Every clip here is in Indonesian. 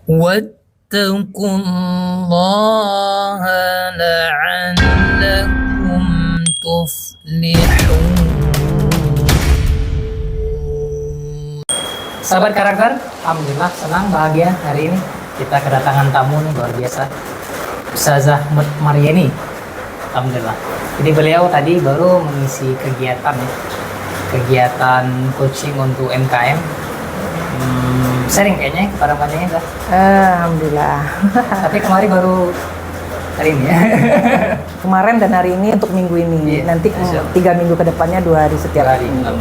واتقوا الله لعلكم تفلحون. Sahabat karakter, alhamdulillah senang bahagia hari ini kita kedatangan tamu nih luar biasa, Ustazah Maryani. Alhamdulillah. Jadi beliau tadi baru mengisi kegiatan ya, kegiatan coaching untuk MKM. Sering kayaknya kepada panjangnya enggak? Alhamdulillah. Tapi kemarin baru hari ini ya. Kemarin dan hari ini untuk minggu ini. Iya, Nanti 3 minggu ke depannya 2 hari setiap hari. minggu.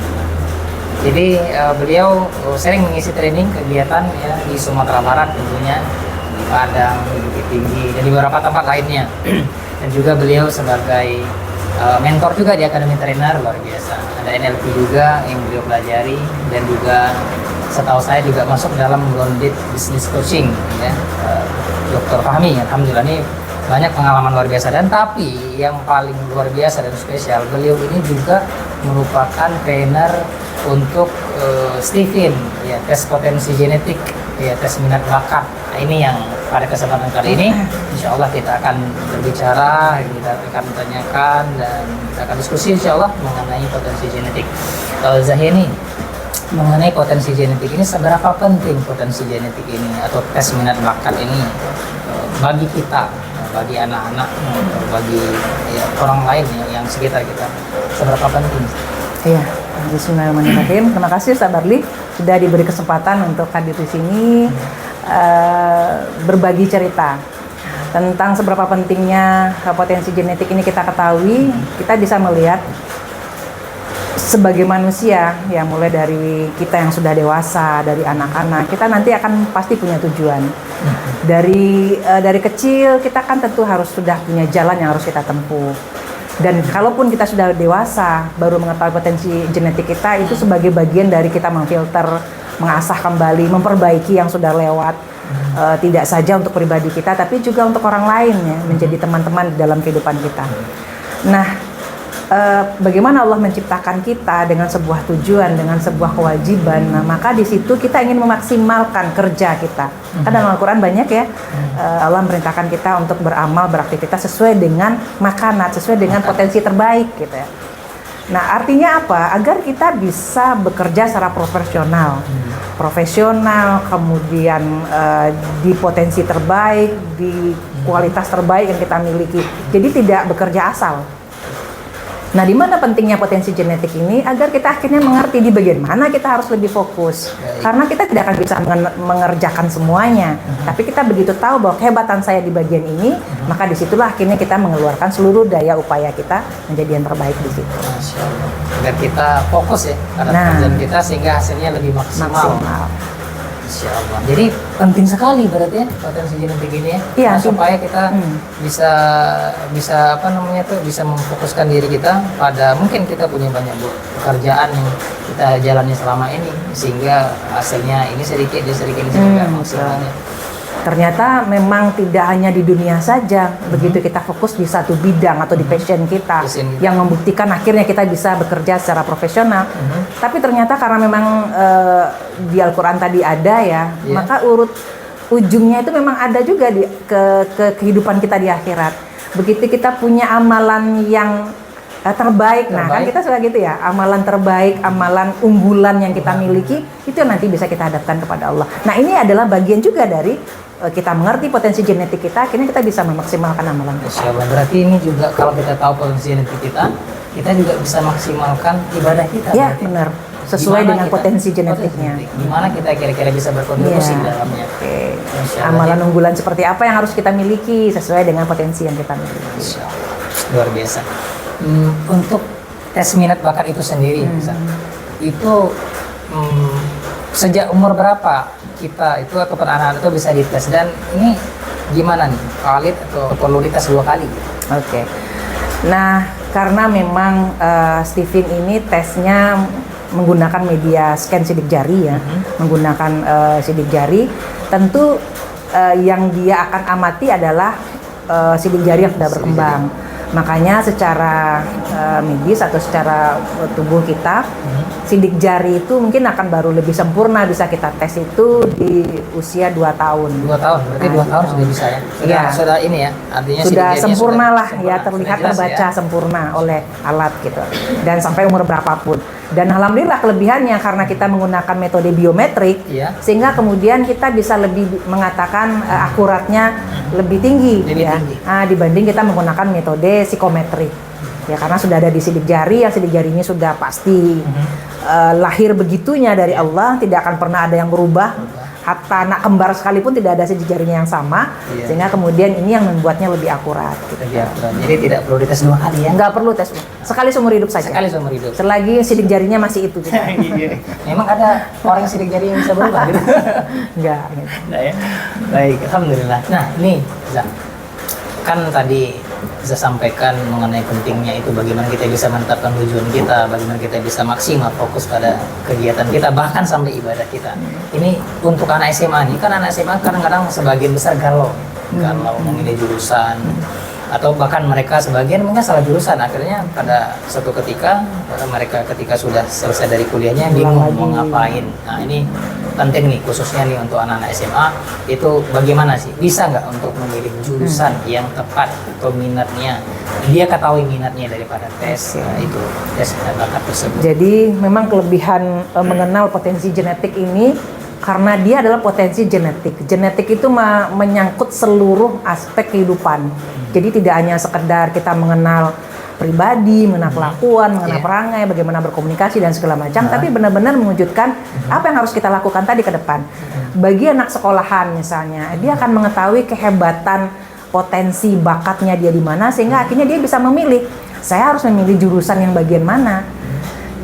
Jadi beliau sering mengisi training kegiatan ya di Sumatera Barat tentunya, di Padang, di Bukit Tinggi, dan di beberapa tempat lainnya. Dan juga beliau sebagai mentor juga di Akademi Trainer luar biasa. Ada NLP juga yang beliau pelajari, dan juga setahu saya juga masuk dalam Blended Business Coaching ya, Dr. Fahmi. Alhamdulillah ini banyak pengalaman luar biasa, dan tapi yang paling luar biasa dan spesial, beliau ini juga merupakan trainer untuk Stephen ya, tes potensi genetik ya, tes minat bakat. Nah, ini yang pada kesempatan kali ini insya Allah kita akan berbicara, kita akan tanyakan, dan kita akan diskusi insya Allah mengenai potensi genetik. Zahini, mengenai potensi genetik ini, seberapa penting potensi genetik ini atau tes minat bakat ini bagi kita, bagi anak-anak, bagi ya, orang lain ya, yang sekitar kita, seberapa penting? Iya, bismillahirrahmanirrahim. Terima kasih Ustaz Barli sudah diberi kesempatan untuk hadir di sini berbagi cerita tentang seberapa pentingnya potensi genetik ini kita ketahui. Kita bisa melihat sebagai manusia ya, mulai dari kita yang sudah dewasa, dari anak-anak, kita nanti akan pasti punya tujuan. Dari kecil kita kan tentu harus sudah punya jalan yang harus kita tempuh. Dan kalaupun kita sudah dewasa, baru mengetahui potensi genetik kita, itu sebagai bagian dari kita memfilter, mengasah kembali, memperbaiki yang sudah lewat. Tidak saja untuk pribadi kita, tapi juga untuk orang lain ya, menjadi teman-teman dalam kehidupan kita. Nah, bagaimana Allah menciptakan kita dengan sebuah tujuan, dengan sebuah kewajiban. Nah, maka di situ kita ingin memaksimalkan kerja kita. Kan dalam Al-Quran banyak ya, Allah memerintahkan kita untuk beramal, beraktivitas sesuai dengan makanat, sesuai dengan potensi terbaik gitu ya. Nah, artinya apa? Agar kita bisa bekerja secara profesional, kemudian di potensi terbaik, di kualitas terbaik yang kita miliki. Jadi tidak bekerja asal. Nah, di mana pentingnya potensi genetik ini? Agar kita akhirnya mengerti di bagian mana kita harus lebih fokus. Karena kita tidak akan bisa mengerjakan semuanya. Tapi kita begitu tahu bahwa kehebatan saya di bagian ini, maka disitulah akhirnya kita mengeluarkan seluruh daya upaya kita menjadi yang terbaik di situ. Masya Allah. Agar kita fokus ya pada pekerjaan kita sehingga hasilnya lebih maksimal. Insya Allah. Jadi penting sekali berarti ya potensi genetik ini ya, iya, supaya kita bisa apa namanya tuh, bisa memfokuskan diri kita pada, mungkin kita punya banyak pekerjaan yang kita jalani selama ini, sehingga hasilnya ini sedikit, dia sedikit, ini sedikit maksimalnya. Ternyata memang tidak hanya di dunia saja, begitu kita fokus di satu bidang atau di passion kita, yang membuktikan akhirnya kita bisa bekerja secara profesional. Tapi ternyata karena memang di Al-Quran tadi ada ya, maka ujungnya itu memang ada juga ke kehidupan kita di akhirat. Begitu kita punya amalan yang terbaik, nah kan kita suka gitu ya, amalan terbaik, amalan unggulan yang kita miliki, itu yang nanti bisa kita hadapkan kepada Allah. Nah, ini adalah bagian juga dari kita mengerti potensi genetik kita, akhirnya kita bisa memaksimalkan amalan kita. Berarti ini juga kalau kita tahu potensi genetik kita juga bisa maksimalkan ibadah kita. Ya, benar. Sesuai dengan potensi genetiknya. Gimana kita kira-kira bisa berkontribusi dalamnya. Amalan unggulan seperti apa yang harus kita miliki sesuai dengan potensi yang kita miliki. Luar biasa. Untuk tes minat bakat itu sendiri, itu sejak umur berapa kita itu atau anak-anak itu bisa dites, dan ini gimana nih, valid atau perlu dites 2 kali? Oke. Nah, karena memang Stephen ini tesnya menggunakan media scan sidik jari ya, menggunakan sidik jari, tentu yang dia akan amati adalah sidik jari yang sudah berkembang. Makanya secara medis atau secara tubuh kita, sidik jari itu mungkin akan baru lebih sempurna bisa kita tes itu di usia 2 tahun. 2 tahun, berarti 2 tahun sudah bisa ya? Sudah ini ya, artinya sudah sidik sempurna jarinya lah ya, terlihat jelas terbaca ya? sempurna oleh alat gitu. Dan sampai umur berapapun. Dan alhamdulillah kelebihannya karena kita menggunakan metode biometrik, Iya. sehingga kemudian kita bisa lebih mengatakan akuratnya lebih tinggi Lebih ya, tinggi. dibanding kita menggunakan metode psikometrik. Ya karena sudah ada di sidik jari, yang sidik jarinya sudah pasti lahir begitunya dari Allah, tidak akan pernah ada yang berubah. Hatta anak kembar sekalipun tidak ada sidik jarinya yang sama, Iya. sehingga kemudian ini yang membuatnya lebih akurat. Gitu. Lebih akurat. Jadi tidak perlu dites 2 kali ya? Nggak perlu tes, sekali seumur hidup saja. Sekali seumur hidup. Selagi sidik jarinya masih itu. Gitu. Memang ada orang yang sidik jari yang bisa berubah gitu? Enggak. Gitu. Nah, ya. Baik, alhamdulillah. Nah, ini Za, kan tadi saya sampaikan mengenai pentingnya itu bagaimana kita bisa menetapkan tujuan kita, bagaimana kita bisa maksimal fokus pada kegiatan kita, bahkan sampai ibadah kita. Ini untuk anak SMA nih, kan anak SMA kadang-kadang sebagian besar galau memilih jurusan, atau bahkan mereka sebagian mungkin salah jurusan, akhirnya pada suatu ketika mereka ketika sudah selesai dari kuliahnya bingung mau ngapain. Nah ini penting nih khususnya nih untuk anak-anak SMA, itu bagaimana sih bisa nggak untuk memilih jurusan yang tepat atau minatnya, dia ketahui minatnya daripada tes itu tes bakat tersebut. Jadi memang kelebihan mengenal potensi genetik ini karena dia adalah potensi genetik. Genetik itu menyangkut seluruh aspek kehidupan. Jadi tidak hanya sekedar kita mengenal pribadi, mengenal kelakuan, mengenal perangai, bagaimana berkomunikasi dan segala macam, tapi benar-benar mewujudkan apa yang harus kita lakukan tadi ke depan. Bagi anak sekolahan misalnya, dia akan mengetahui kehebatan potensi bakatnya dia di mana, sehingga akhirnya dia bisa memilih, saya harus memilih jurusan yang bagian mana,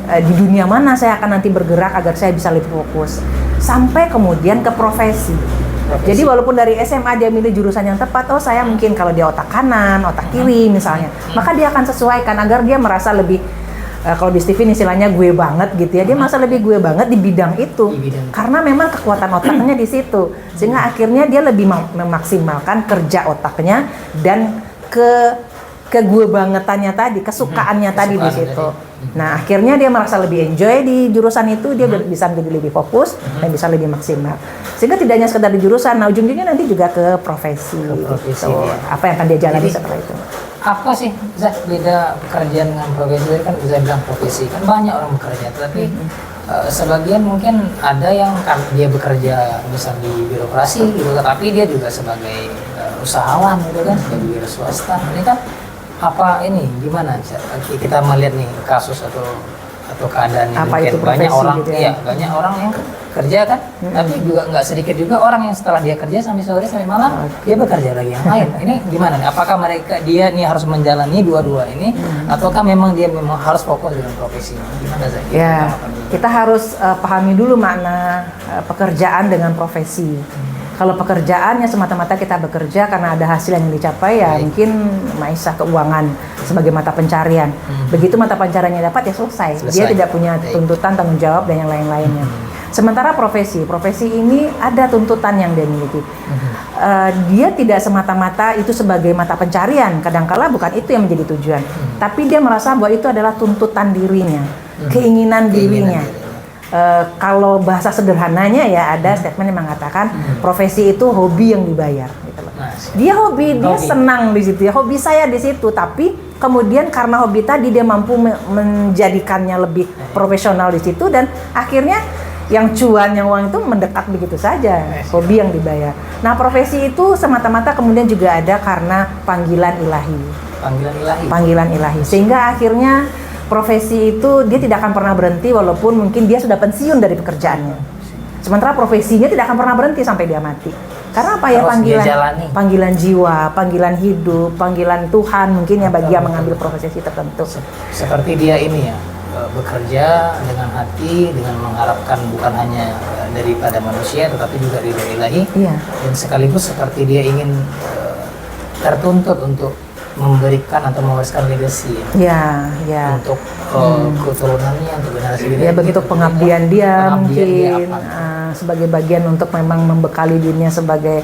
di dunia mana saya akan nanti bergerak agar saya bisa lebih fokus, sampai kemudian ke profesi. Jadi walaupun dari SMA dia milih jurusan yang tepat, oh saya mungkin kalau dia otak kanan, otak kiri misalnya, maka dia akan sesuaikan agar dia merasa lebih, kalau di Steven istilahnya gue banget gitu ya, dia merasa lebih gue banget di bidang itu, karena memang kekuatan otaknya di situ, sehingga akhirnya dia lebih memaksimalkan kerja otaknya dan ke gue bangetannya tadi, kesukaannya tadi di situ. Nah akhirnya dia merasa lebih enjoy di jurusan itu, dia bisa menjadi lebih fokus dan bisa lebih maksimal. Sehingga tidak hanya sekedar di jurusan, nah ujung-ujungnya nanti juga ke profesi. Gitu. Apa yang akan dia jalani setelah itu? Apa sih Zah, beda pekerjaan dengan profesi? Tadi kan bisa bilang profesi, kan banyak orang bekerja, tapi sebagian mungkin ada yang dia bekerja misal di birokrasi gitu, tapi dia juga sebagai usahawan gitu kan, sebagai wira swasta. Ini kan apa ini gimana kita melihat nih kasus atau keadaan yang apa mungkin itu banyak profesi orang gitu ya? iya banyak orang yang kerja kan, tapi juga nggak sedikit juga orang yang setelah dia kerja sampai sore sampai malam dia bekerja lagi yang lain. Ini gimana nih? Apakah dia nih harus menjalani dua-dua ini, ataukah memang dia memang harus fokus dengan profesinya? Gimana sih? Ya, kita harus pahami dulu makna pekerjaan dengan profesi. Kalau pekerjaannya semata-mata kita bekerja karena ada hasil yang dicapai, ya mungkin maisha keuangan sebagai mata pencarian. Begitu mata pencariannya dapat, ya selesai. Dia tidak punya tuntutan, tanggung jawab dan yang lain-lainnya. Sementara profesi ini ada tuntutan yang dia miliki. Dia tidak semata-mata itu sebagai mata pencarian. Kadangkala bukan itu yang menjadi tujuan. Tapi dia merasa bahwa itu adalah tuntutan dirinya, keinginan dirinya. Kalau bahasa sederhananya ya ada statement yang mengatakan profesi itu hobi yang dibayar gitu loh. Dia hobi, dia senang di situ ya, hobi saya di situ, tapi kemudian karena hobi tadi dia mampu menjadikannya lebih profesional di situ, dan akhirnya yang cuan, yang uang itu mendekat begitu saja, hobi yang dibayar. Nah profesi itu semata-mata kemudian juga ada karena panggilan ilahi. Panggilan ilahi. Sehingga akhirnya profesi itu dia tidak akan pernah berhenti walaupun mungkin dia sudah pensiun dari pekerjaannya. Sementara profesinya tidak akan pernah berhenti sampai dia mati. Karena apa ya, panggilan jiwa, panggilan hidup, panggilan Tuhan mungkin ya bagi yang mengambil profesi tertentu. Seperti dia ini ya, bekerja dengan hati, dengan mengharapkan bukan hanya daripada manusia tetapi juga dari ilahi. Iya. Dan sekaligus seperti dia ingin tertuntut untuk memberikan atau mewariskan legacy ya untuk keturunannya, untuk generasi ya bentuk pengabdian dia mungkin sebagai bagian untuk memang membekali dirinya sebagai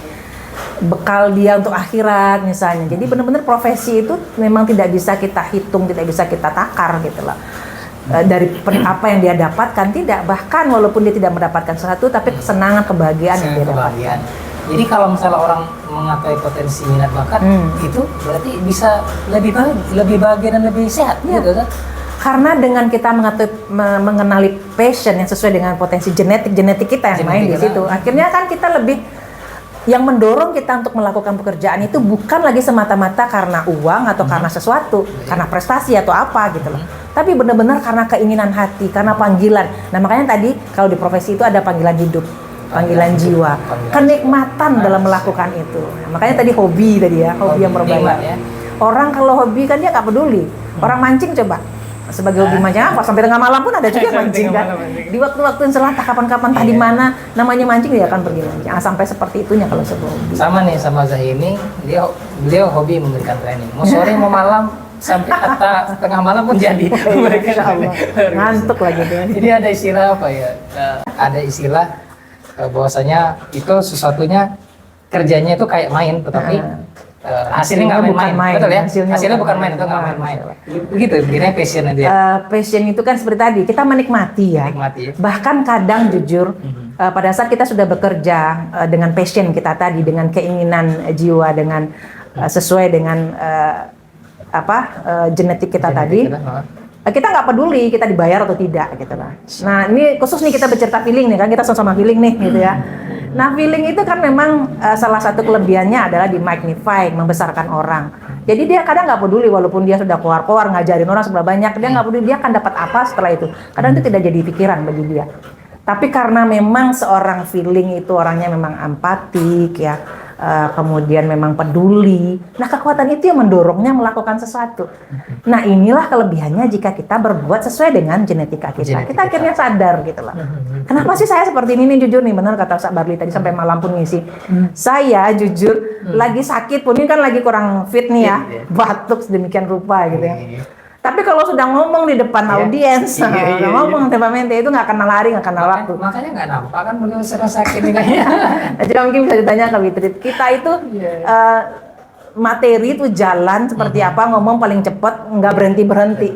bekal dia untuk akhirat misalnya. Jadi benar-benar profesi itu memang tidak bisa kita hitung, tidak bisa kita takar gitu loh. Dari apa yang dia dapatkan tidak, bahkan walaupun dia tidak mendapatkan sesuatu tapi kesenangan, kebahagiaan yang dia dapatkan. Jadi kalau misalnya orang mengatai potensi minat bakat itu berarti bisa lebih bahagia dan lebih sehat gitu kan? Karena dengan kita mengenali passion yang sesuai dengan potensi genetik kita yang main di situ, akhirnya kan kita lebih yang mendorong kita untuk melakukan pekerjaan itu bukan lagi semata-mata karena uang atau karena sesuatu, karena prestasi atau apa gitu loh. Tapi benar-benar karena keinginan hati, karena panggilan. Nah makanya tadi kalau di profesi itu ada panggilan hidup, panggilan jiwa, kenikmatan dalam melakukan itu. Nah, makanya tadi hobi yang berbaik. Ya. Orang kalau hobi kan dia nggak peduli. Orang mancing coba. Sebagai hobi mancing apa? Sampai tengah malam pun ada juga yang mancing kan. Di waktu-waktu yang selatan kapan-kapan entah di mana namanya mancing dia akan pergi mancing. Jangan sampai seperti itunya kalau sebuah hobi. Sama nih sama Zahini, beliau hobi memberikan training. Mau sore mau malam sampai tengah malam pun jadi. Ngantuk lagi tuh. Jadi ada istilah apa ya? Ada istilah bahwasanya itu sesuatunya kerjanya itu kayak main, tetapi hasilnya nggak main-main, betul ya? Hasilnya bukan main, itu nggak main-main. Begitu, begini passion itu ya. Passion itu kan seperti tadi, kita menikmati ya. Bahkan kadang jujur, pada saat kita sudah bekerja dengan passion kita tadi, dengan keinginan jiwa, dengan sesuai dengan genetik kita tadi, kita nggak peduli kita dibayar atau tidak gitu lah. Nah ini khusus nih kita bercerita feeling nih kan, kita sama-sama feeling nih gitu ya. Nah feeling itu kan memang salah satu kelebihannya adalah di magnify, membesarkan orang. Jadi dia kadang nggak peduli walaupun dia sudah keluar ngajarin orang seberapa banyak, dia nggak peduli dia akan dapat apa setelah itu. Kadang itu tidak jadi pikiran bagi dia. Tapi karena memang seorang feeling itu orangnya memang empatik ya, kemudian memang peduli. Nah kekuatan itu yang mendorongnya melakukan sesuatu. Nah inilah kelebihannya jika kita berbuat sesuai dengan genetika kita. Kita akhirnya sadar gitu loh. Kenapa sih saya seperti ini nih, jujur nih, benar kata Ustaz Barli tadi sampai malam pun ngisi. Saya jujur lagi sakit pun, ini kan lagi kurang fit nih ya, batuk sedemikian rupa gitu ya. Tapi kalau sudah ngomong di depan audiens, ngomong tempamente itu nggak kenal hari, nggak kenal waktu. Makanya nggak nampak kan beliau sering sakit nih kayaknya. Jadi mungkin bisa ditanya ke Witrit. Kita itu materi itu jalan seperti apa, ngomong paling cepat, nggak berhenti.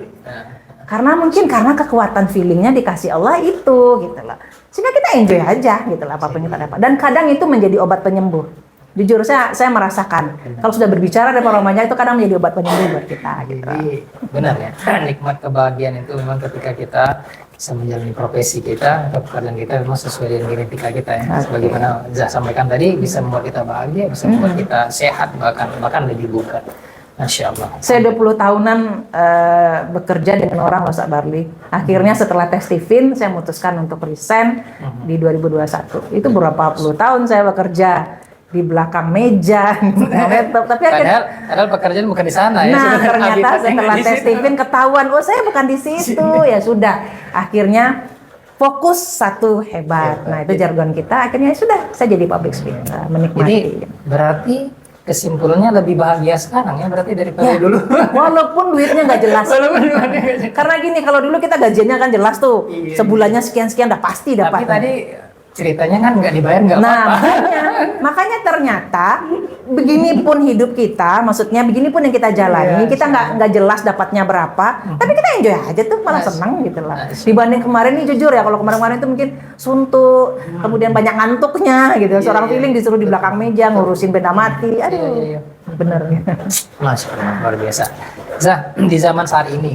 Karena mungkin karena kekuatan feelingnya dikasih Allah itu, gitu loh. Sehingga kita enjoy aja, gitu loh, apapun yang kita dapat. Dan kadang itu menjadi obat penyembuh. Jujur saya merasakan kalau sudah berbicara depan orang banyak itu kadang menjadi obat penyembuh buat kita gitu. Jadi benar ya, nikmat kebahagiaan itu memang ketika kita bisa menjalani profesi kita atau pekerjaan kita memang sesuai dengan genetika kita ya. Sebagaimana Zah sampaikan tadi, bisa membuat kita bahagia, bisa membuat kita sehat, bahkan lebih bukan. Masya Allah. Saya 20 tahunan bekerja dengan orang Ustaz Barli. Akhirnya setelah tes Tivin saya memutuskan untuk resign di 2021. Itu berapa puluh tahun saya bekerja di belakang meja, laptop. Tapi padahal pekerjaan bukan di sana ya. Nah ternyata setelah tes Tivin ketahuan, oh saya bukan di situ. Ya sudah, akhirnya fokus satu hebat. Nah itu jargon kita. Akhirnya sudah, saya jadi public speaker, menikmati. Jadi berarti kesimpulannya lebih bahagia sekarang ya berarti daripada dulu. Walaupun duitnya nggak jelas. Karena gini, kalau dulu kita gajiannya kan jelas tuh, sebulannya sekian-sekian udah pasti dapat. Tapi tadi ceritanya kan nggak dibayar nggak apa-apa. Makanya ternyata begini pun hidup kita, maksudnya begini pun yang kita jalani, kita nggak jelas dapatnya berapa, tapi kita enjoy aja tuh, malah senang gitu lah. Dibanding kemarin nih jujur ya, kalau kemarin itu mungkin suntuk, kemudian banyak ngantuknya gitu. Seorang feeling disuruh di belakang meja ngurusin benda mati, aduh, bener. Masya Allah, luar biasa. Zah, di zaman saat ini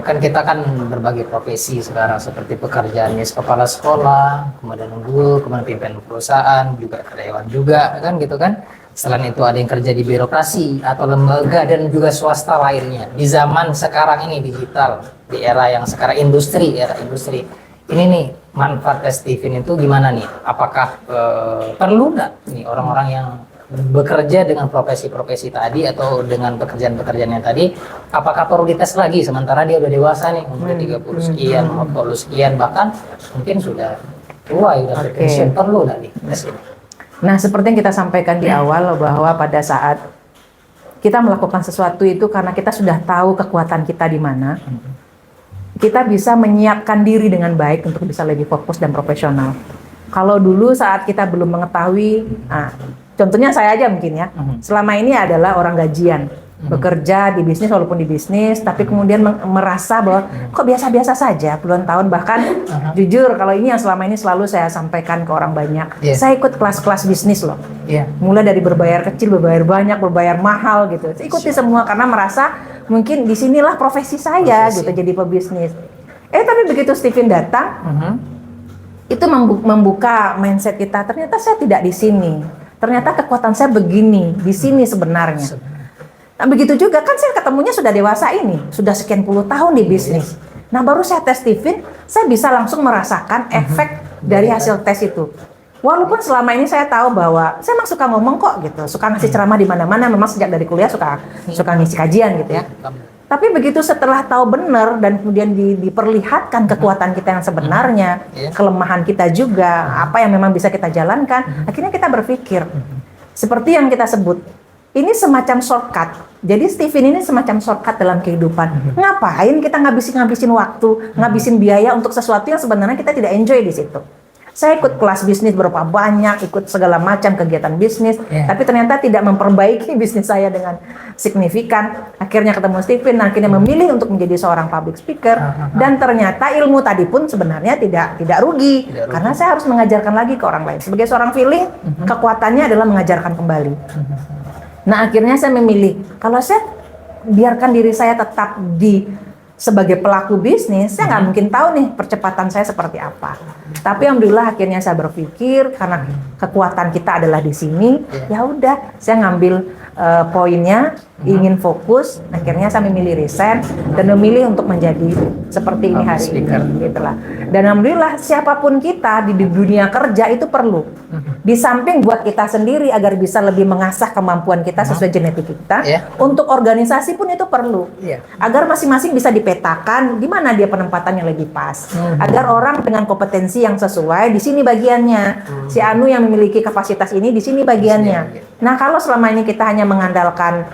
kan kita kan berbagai profesi sekarang seperti pekerjaannya kepala sekolah, kemudian guru, kemudian pimpinan perusahaan, juga karyawan juga kan gitu kan. Selain itu ada yang kerja di birokrasi atau lembaga dan juga swasta lainnya. Di zaman sekarang ini digital, di era yang sekarang era industri. Ini nih manfaat tes Tivin itu gimana nih? Apakah perlu nggak nih orang-orang yang bekerja dengan profesi-profesi tadi atau dengan pekerjaan-pekerjaan yang tadi, apakah perlu dites lagi sementara dia udah dewasa nih, umur 30 sekian, 40 sekian, bahkan mungkin sudah tua, udah pensiun, perlu nggak dites ini? Nah, seperti yang kita sampaikan di awal bahwa pada saat kita melakukan sesuatu itu karena kita sudah tahu kekuatan kita di mana, kita bisa menyiapkan diri dengan baik untuk bisa lebih fokus dan profesional. Kalau dulu saat kita belum mengetahui, contohnya saya aja mungkin ya, selama ini adalah orang gajian, bekerja di bisnis walaupun di bisnis, tapi kemudian merasa bahwa kok biasa-biasa saja puluhan tahun, bahkan jujur kalau ini yang selama ini selalu saya sampaikan ke orang banyak, saya ikut kelas-kelas bisnis loh, mulai dari berbayar kecil, berbayar banyak, berbayar mahal gitu, saya ikuti semua karena merasa mungkin disinilah profesi saya gitu, jadi pebisnis. Tapi begitu Stephen datang, itu membuka mindset kita, ternyata saya tidak di sini, ternyata kekuatan saya begini, di sini sebenarnya. Nah begitu juga kan saya ketemunya sudah dewasa ini, sudah sekian puluh tahun di bisnis. Nah baru saya tes Stephen, saya bisa langsung merasakan efek dari hasil tes itu. Walaupun selama ini saya tahu bahwa saya memang suka ngomong kok gitu, suka ngasih ceramah di mana-mana, memang sejak dari kuliah suka ngisi kajian gitu ya. Tapi begitu setelah tahu benar dan kemudian diperlihatkan kekuatan kita yang sebenarnya, kelemahan kita juga, apa yang memang bisa kita jalankan, akhirnya kita berpikir seperti yang kita sebut. Ini semacam shortcut. Jadi Stephen ini semacam shortcut dalam kehidupan. Ngapain kita ngabisin waktu, ngabisin biaya untuk sesuatu yang sebenarnya kita tidak enjoy di situ. Saya ikut kelas bisnis berapa banyak, ikut segala macam kegiatan bisnis, tapi ternyata tidak memperbaiki bisnis saya dengan signifikan. Akhirnya ketemu Stephen, akhirnya memilih untuk menjadi seorang public speaker, dan ternyata ilmu tadi pun sebenarnya tidak rugi, karena saya harus mengajarkan lagi ke orang lain. Sebagai seorang feeling, kekuatannya adalah mengajarkan kembali. Nah akhirnya saya memilih, kalau saya biarkan diri saya tetap sebagai pelaku bisnis, saya nggak mungkin tahu nih percepatan saya seperti apa. Tapi alhamdulillah akhirnya saya berpikir karena kekuatan kita adalah di sini, ya udah saya ngambil poinnya, ingin fokus, akhirnya saya memilih resign dan memilih untuk menjadi seperti ini hari ini, gitulah. Dan alhamdulillah siapapun kita di dunia kerja itu perlu. Di samping buat kita sendiri agar bisa lebih mengasah kemampuan kita sesuai genetik kita, untuk organisasi pun itu perlu. Agar masing-masing bisa dipetakan di mana dia penempatannya lebih pas. Agar orang dengan kompetensi yang sesuai di sini bagiannya. Si Anu yang memiliki kapasitas ini di sini bagiannya. Nah, kalau selama ini kita hanya mengandalkan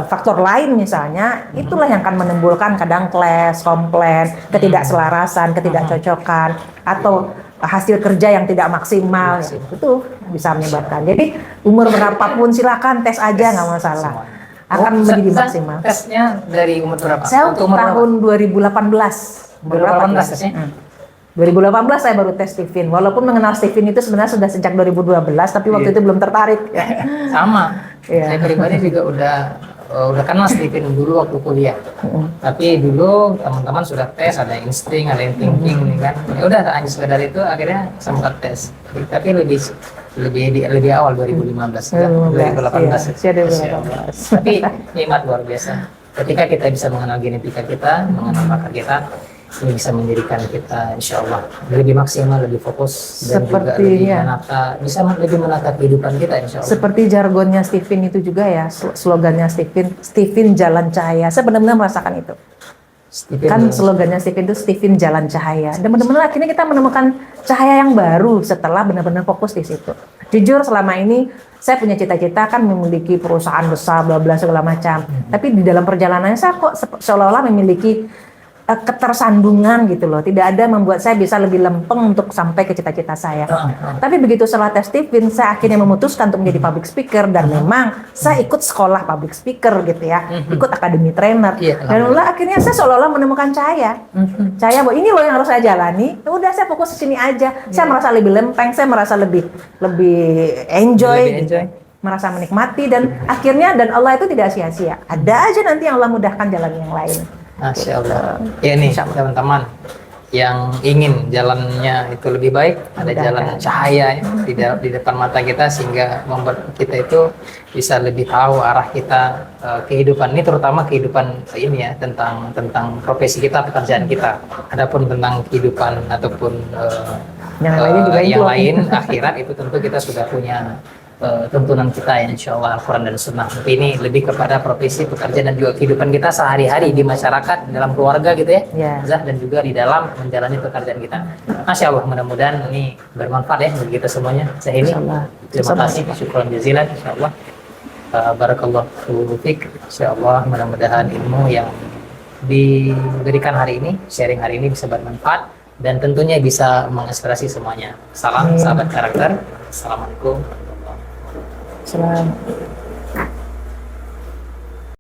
faktor lain misalnya, itulah yang akan menimbulkan kadang clash, komplain, ketidakselarasan, ketidakcocokan, atau hasil kerja yang tidak maksimal, itu bisa menyebabkan. Jadi umur berapapun silakan tes aja, nggak masalah. Akan menjadi maksimal. Tesnya dari umur berapa? Saya tahun 2018. 2018 tesnya? 2018 saya baru tes Stephen. Walaupun mengenal Stephen itu sebenarnya sudah sejak 2012, tapi waktu itu belum tertarik. Sama. Saya pribadi juga udah kenal Stephen dulu waktu kuliah. Tapi dulu teman-teman sudah tes, ada insting, ada yang thinking nih kan. Ya udah hanya sekedar itu akhirnya sempat tes. Tapi lebih awal 2015 kan? 2018. Iya, 2018. Tapi nikmat luar biasa. Ketika kita bisa mengenal genetika kita, mengenal bakat kita, ini bisa menjadikan kita insya Allah lebih maksimal, lebih fokus, dan juga lebih lebih menata kehidupan kita insya Allah. Seperti jargonnya Stephen itu juga ya, slogannya Stephen Jalan Cahaya. Saya benar-benar merasakan itu. Slogannya Stephen itu Stephen Jalan Cahaya. Dan benar-benar akhirnya kita menemukan cahaya yang baru setelah benar-benar fokus di situ. Jujur selama ini saya punya cita-cita kan memiliki perusahaan besar, bla bla segala macam. Tapi di dalam perjalanannya saya kok seolah-olah memiliki ketersandungan gitu loh, tidak ada membuat saya bisa lebih lempeng untuk sampai ke cita-cita saya. Tapi begitu setelah tes Stephen, saya akhirnya memutuskan untuk menjadi public speaker, dan memang saya ikut sekolah public speaker gitu ya, ikut akademi trainer, dan akhirnya saya seolah-olah menemukan cahaya bahwa ini loh yang harus saya jalani. Ya udah saya fokus di sini aja, saya merasa lebih lempeng, saya merasa lebih enjoy. Merasa menikmati, dan akhirnya Allah itu tidak sia-sia. Ada aja nanti yang Allah mudahkan jalan yang lain. Masya Allah. Ya nih teman-teman yang ingin jalannya itu lebih baik, ada jalan cahaya di depan mata kita, sehingga membuat kita itu bisa lebih tahu arah kita, kehidupan ini, terutama kehidupan ini ya, tentang profesi kita, pekerjaan kita. Adapun tentang kehidupan ataupun yang lain akhirat itu tentu kita sudah punya tuntunan kita ya, insya Allah Al-Quran dan Sunnah. Tapi ini lebih kepada profesi, pekerjaan, dan juga kehidupan kita sehari-hari di masyarakat, dalam keluarga gitu ya, dan juga di dalam menjalani pekerjaan kita. Masya Allah, mudah-mudahan ini bermanfaat ya bagi kita semuanya. Saya ini terima kasih, syukran jazilan, insya Allah. Barakallahu fiik, insya Allah mudah-mudahan ilmu yang diberikan hari ini, sharing hari ini bisa bermanfaat dan tentunya bisa menginspirasi semuanya. Salam sahabat karakter. Assalamualaikum. Salam.